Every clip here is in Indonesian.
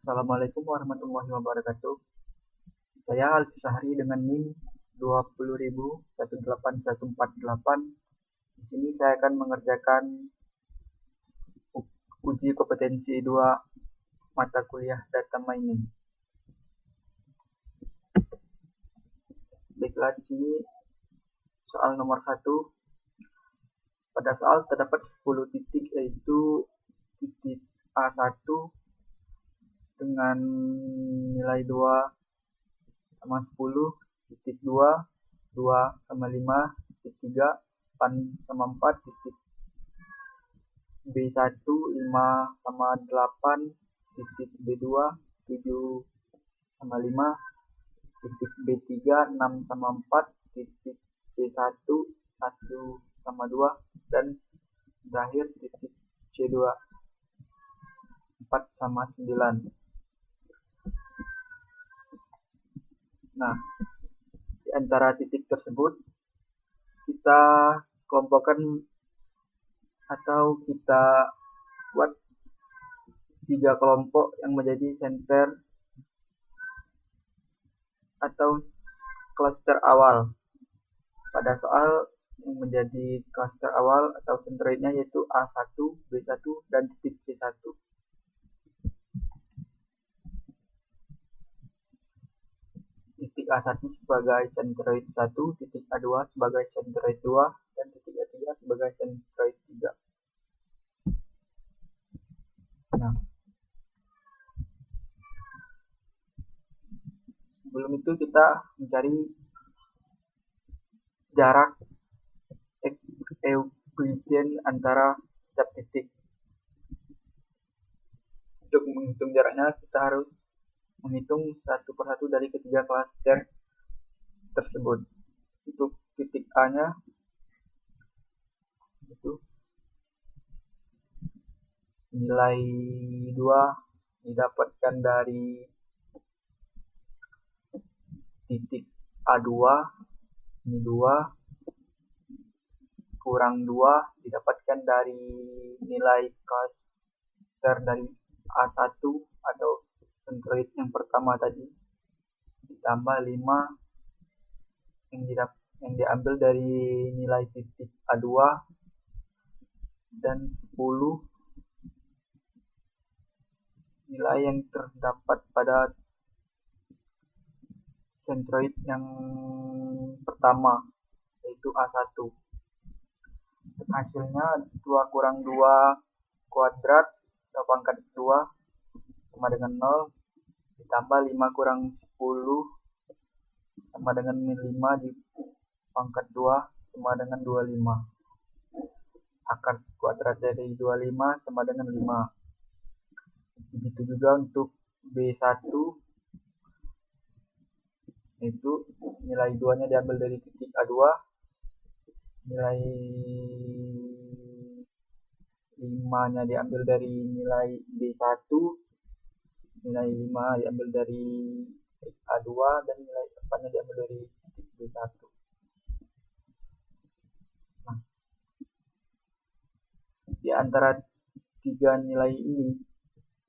Assalamualaikum warahmatullahi wabarakatuh. Saya Alfi Sahri dengan NIM 20.18148. Di sini saya akan mengerjakan uji kompetensi 2 mata kuliah data mining. Baiklah, di sini soal nomor 1. Pada soal terdapat 10 titik, yaitu titik A1 dengan nilai 2 sama 10, titik 2, 2 sama 5, titik 3, 8 sama 4, titik B1, 5 sama 8, titik B2, 7 sama 5, titik B3, 6 sama 4, titik C1, 1 sama 2, dan terakhir titik C2, 4 sama 9. Nah, di antara titik tersebut kita kelompokkan atau kita buat 3 kelompok yang menjadi center atau cluster awal. Pada soal yang menjadi cluster awal atau centroidnya yaitu A1, B1, dan titik C1. Titik A1 sebagai centroid 1, titik A2 sebagai centroid 2, dan titik A3 sebagai centroid 3. Nah, sebelum itu kita mencari jarak Euclidean antara setiap titik. Untuk menghitung jaraknya, kita harus menghitung satu persatu dari ketiga klaster tersebut. Untuk titik A-nya itu nilai 2 didapatkan dari titik A2, ini 2 kurang 2 didapatkan dari nilai cluster dari A1 atau centroid yang pertama tadi, ditambah 5 yang diambil dari nilai titik A2, dan 10 nilai yang terdapat pada centroid yang pertama yaitu A1. Hasilnya 2 kurang 2 kuadrat atau pangkat 2 sama dengan 0, ditambah 5 kurang 10 sama dengan 5 di pangkat 2 sama dengan 25. Akar kuadrat dari 25 sama dengan 5. Begitu juga untuk B1, itu nilai 2 nya diambil dari titik A2, nilai 5 nya diambil dari nilai B1, nilai 5 diambil dari titik A2, dan nilai 4 nya diambil dari titik B1. Nah, di antara 3 nilai ini,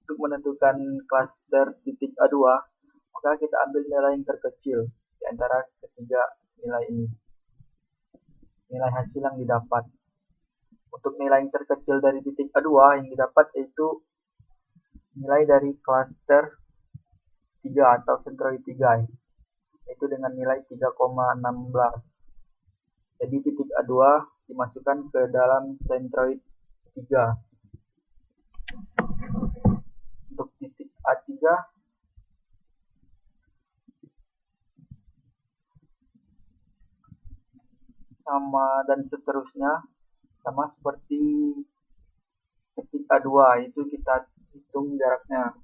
untuk menentukan klaster titik A2, maka kita ambil nilai yang terkecil di antara ketiga nilai ini, nilai hasil yang didapat. Untuk nilai yang terkecil dari titik A2 yang didapat yaitu nilai dari klaster 3 atau centroid 3, yaitu dengan nilai 3,16. Jadi titik A2 dimasukkan ke dalam centroid 3. Untuk titik A3 sama dan seterusnya, sama seperti titik A2, itu kita hitung jaraknya,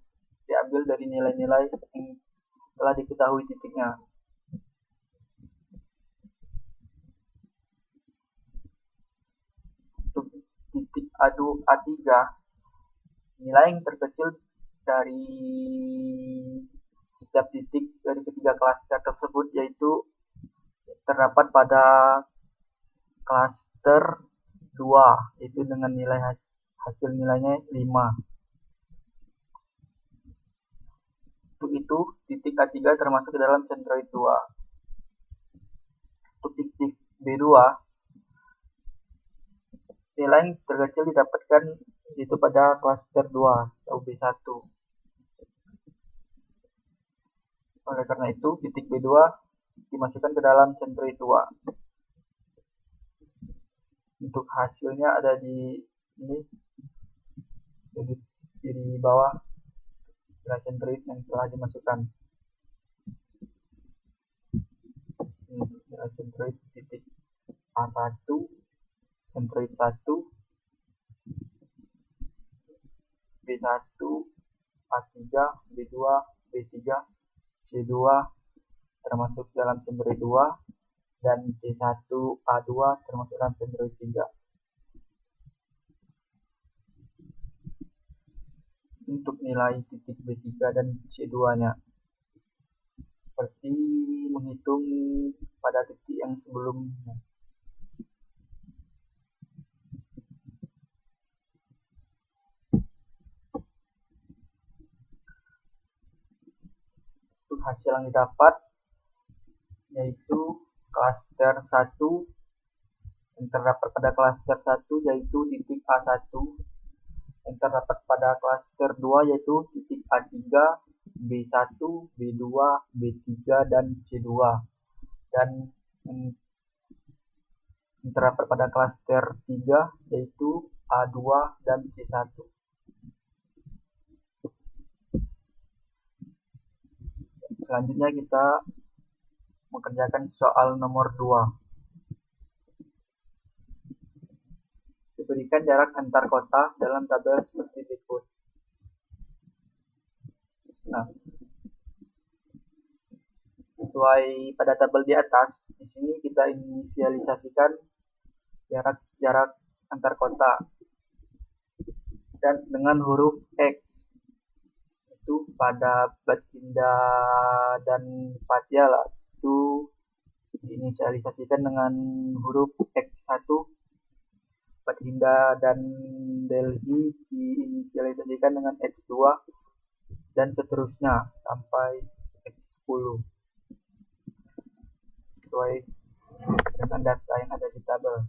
diambil dari nilai-nilai yang telah diketahui titiknya. Untuk titik A3, nilai yang terkecil dari setiap titik dari ketiga klaster tersebut yaitu terdapat pada klaster 2, yaitu dengan nilai hasil nilainya 5. titik A3 termasuk ke dalam centroid 2. Untuk titik B2, nilai yang terkecil didapatkan yaitu pada klaster 2 atau B1. Oleh karena itu, titik B2 dimasukkan ke dalam centroid 2. Untuk hasilnya ada di ini, di bawah nilai centroid yang telah dimasukkan. Nilai centroid titik A1, centroid 1, B1, A3, B2, B3, C2 termasuk dalam centroid 2, dan C1, A2 termasuk dalam centroid 3. Untuk nilai titik B3 dan C2-nya, seperti menghitung pada titik yang sebelumnya. Untuk hasil yang didapat yaitu klaster 1 yang terdapat pada klaster 1 yaitu titik A1, yang terdapat pada klaster 2 yaitu titik A3, B1, B2, B3, dan C2, dan yang terdapat pada klaster 3 yaitu A2 dan C1. Selanjutnya kita mengerjakan soal nomor 2. Diberikan jarak antar kota dalam tabel seperti berikut. Nah, sesuai pada tabel di atas, di sini kita inisialisasikan jarak antar kota dan dengan huruf X. Itu pada Batinda dan Patiala itu diinisialisasikan dengan huruf X1, Batinda dan Delhi diinisialisasikan dengan X2, dan seterusnya sampai X10 sesuai dengan data yang ada di tabel.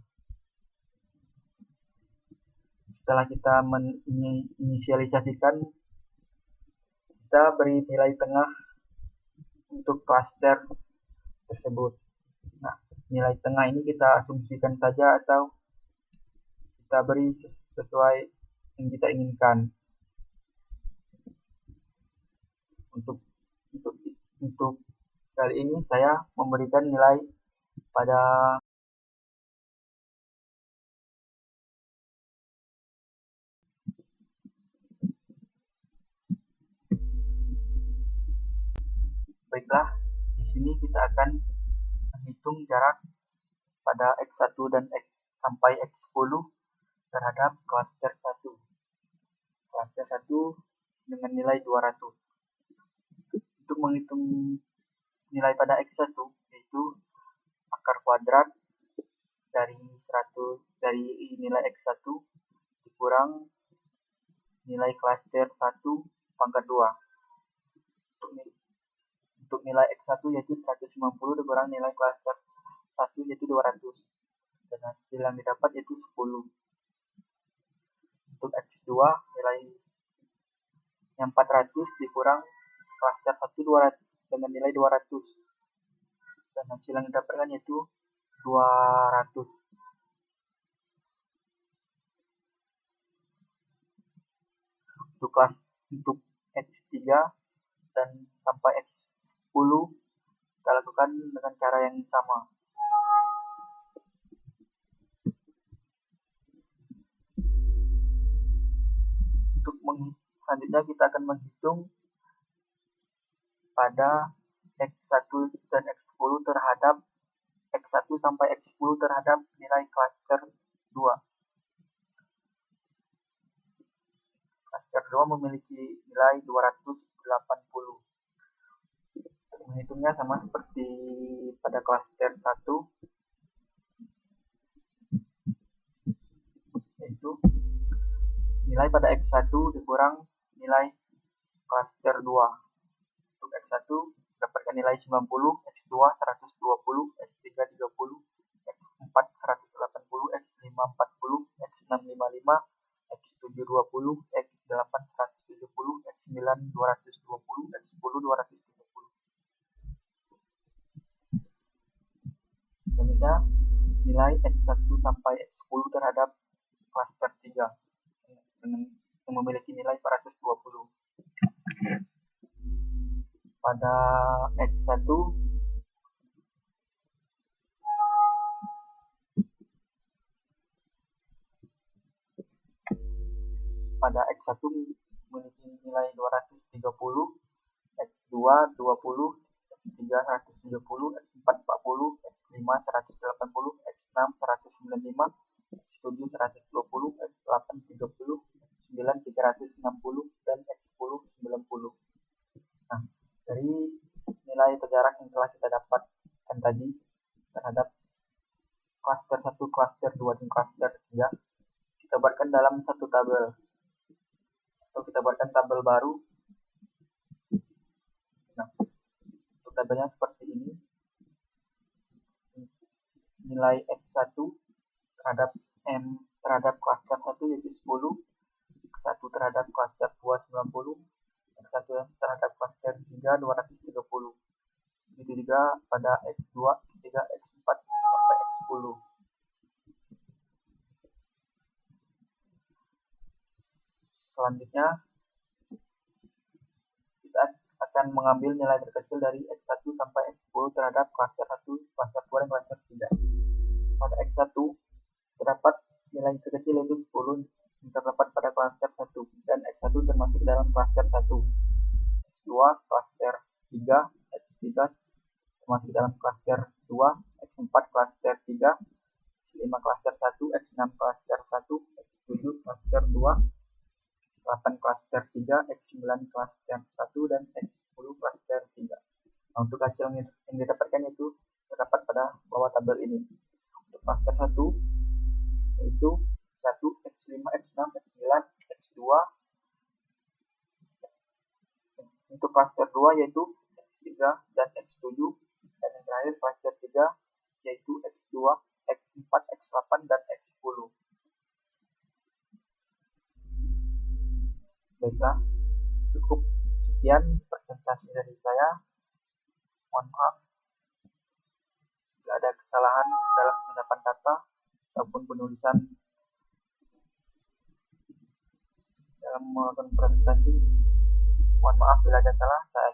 Setelah kita menginisialisasikan, kita beri nilai tengah untuk klaster tersebut. Nah, nilai tengah ini kita asumsikan saja atau kita beri sesuai yang kita inginkan. Untuk kali ini saya memberikan nilai pada baiklah, di sini kita akan menghitung jarak pada X1 dan X sampai X10 terhadap klaster 1. Klaster 1 dengan nilai 200. Untuk menghitung nilai pada X1 yaitu akar kuadrat dari 100 dari nilai X1 dikurang nilai klaster 1 pangkat 2. Untuk nilai X1 yaitu 150 dikurang nilai klaster 1 yaitu 200. Dan hasil yang didapat yaitu 10. Untuk X2 nilai yang 400 dikurang klaster 1 200 dengan nilai 200. Dan hasil yang didapatkan yaitu 200. Untuk X3 dan sampai X10 kita lakukan dengan cara yang sama. Untuk selanjutnya kita akan menghitung pada X1 dan X10 terhadap X1 sampai X10 terhadap nilai klaster 2. Klaster 2 memiliki nilai 280. Menghitungnya sama seperti pada klaster 1, yaitu nilai pada X1 dikurang nilai klaster 2. Untuk X1 dapatkan nilai 90, X2 120, X3 30, X4 180, X5 40, X6 55, X7 20, X8 170, X9 220, X10 230. Selanjutnya nilai X1 sampai X10 terhadap klaster 3 yang memiliki nilai 420. Pada X1 memiliki nilai 230, X2 20, X3 170, X4 40, X5 180, X6 195, X7 120, X8 30, X9 360, dan X10 90. Nah, dari nilai terjarak yang telah kita dapatkan tadi terhadap klaster 1, klaster 2, dan klaster 3, kita buatkan dalam satu tabel. Atau kita buatkan tabel baru. Nah, untuk tabelnya seperti ini. Nilai X1 terhadap klaster 1 yaitu 10, X1 terhadap klaster 2 90, X1 terhadap klaster 3 230. Begitu juga pada X2, X3, X4 sampai X10. Selanjutnya kita akan mengambil nilai terkecil dari X1 sampai X10 terhadap klaster 1, klaster 2, dan klaster 3. Pada X1 terdapat nilai terkecil yaitu 10 yang terdapat pada klaster 1 dan X1 termasuk dalam klaster 1. X2 klaster 3, X3 termasuk dalam klaster 2, X4 klaster 3, X5 klaster 1, X6 klaster 1, X7 klaster 2, X8 klaster 3, X9 klaster 1, dan X10 klaster 3. Nah, untuk hasil yang didapatkan itu terdapat pada bawah tabel ini. Untuk klaster 1 yaitu 1, X5, X6, X9, X2. Untuk klaster 2 yaitu X3 dan X7, dan yang terakhir klaster 3 yaitu X2, X4, X8, dan X10. Baiklah, cukup sekian presentasi dari saya. Mohon maaf jika ada kesalahan dalam penerapan kata ataupun penulisan dalam melakukan presentasi. Mohon maaf bila ada salah. Saya